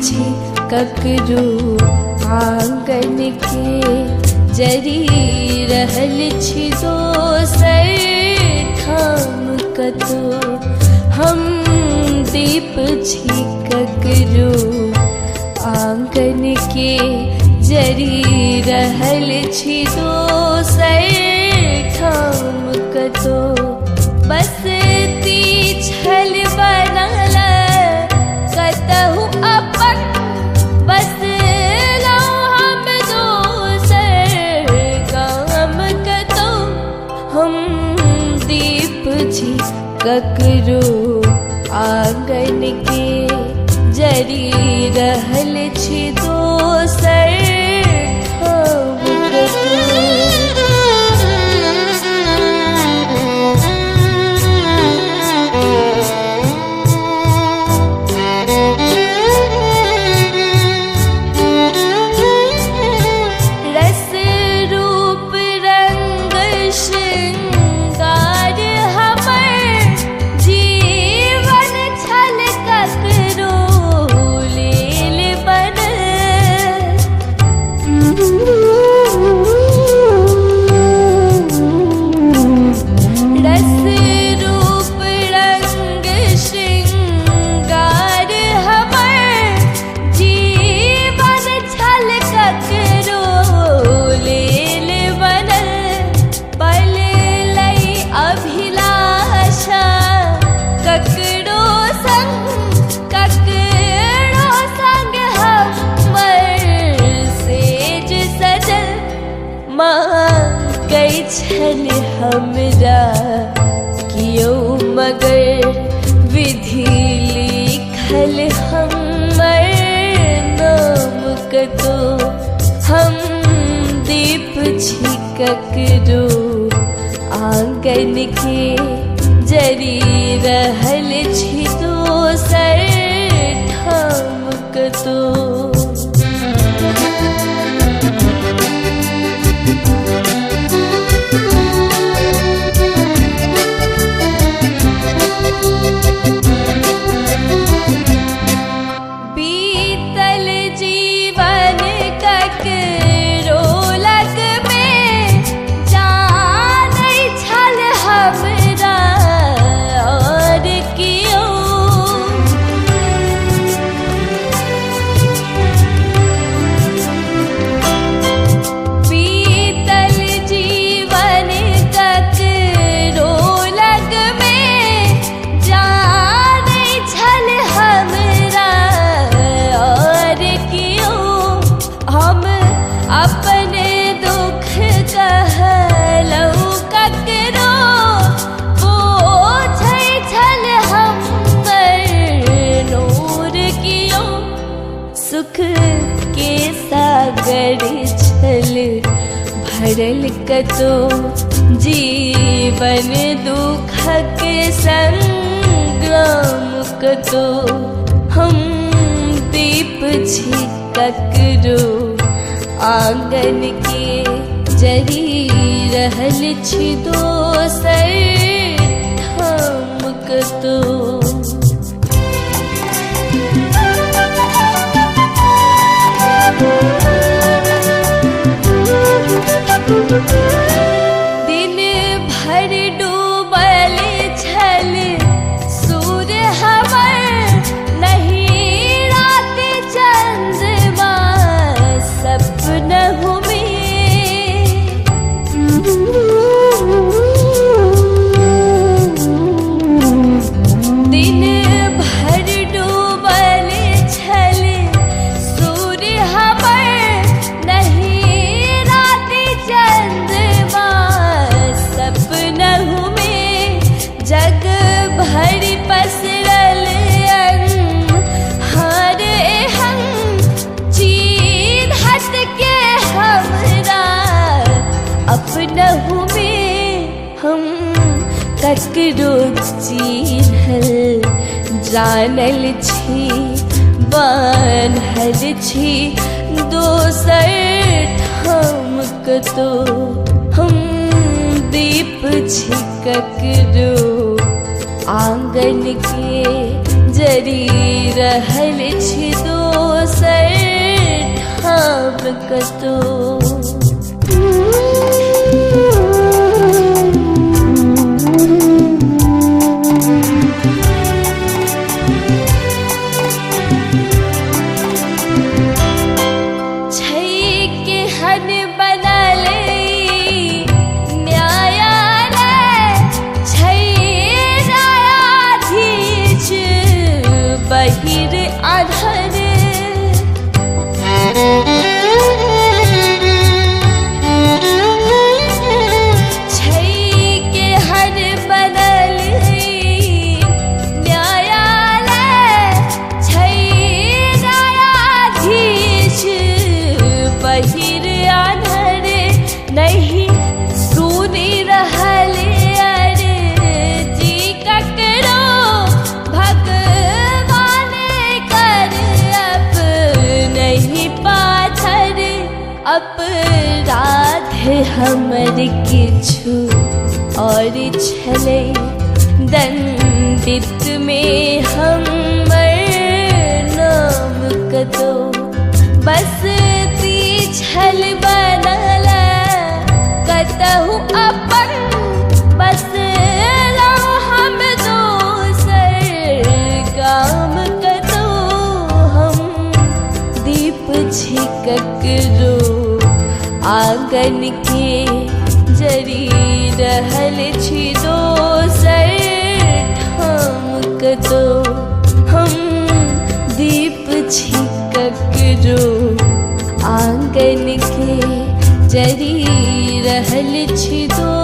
छी ककरो आंगन के, जरी रहल छी दोसर ठाम कतो। हम दीप छी ककरो आंगन के, जरी रहल छी दोसर ठाम कतो। बसती छल बनल कतहु अपन, बसलौ हम दोसर गाम कतो। हम दीप छी ककरो आंगन के, जरी रहल छी दोसर ठाम कतो। छल हमरा कियो मगर, विधि लिखल हमर नाम कतो। हम दीप छी ककरो आंगन के, जरी रहल छी दोसर ठाम कतो। सुख के सागर छल भरल कतो, जीवन दुखक संग्राम कतो। हम दीप छी ककरो आंगन के, जरी रहल छी दोसर ठाम कतो। दिन भर डूबल छल सूर्य हमर, नहीं रात चंद्रमा सपनहु में। दिन भर डूबल छल सूर्य हमर, नहीं रात चंद्रमा सपनहु में। जग भर पसरल अन्हार हम, चिन्हत के हमरा अपनहु में। हम ककरो चिन्हल जानल छी, बान्हल छी दोसर ठाम कतो। हम दीप छी ककरो आंगन के, जरी रहल छी दोसर कतो बहिर आधर छै के हर बनल न्यायालय छै न्यायाधीश बहिर आधर नहीं सुनी रहल अपराध हमर किछु और छलै दंडित में हमर नाम कतो बसती छल बनल कतहु अपन बसला हम दोसर गाम कतो हम दीप छी ककरो आंगन के जरी रहल छी दोसर ठाम कतो हम दीप छी ककरो आंगन के जरी रहल छी दो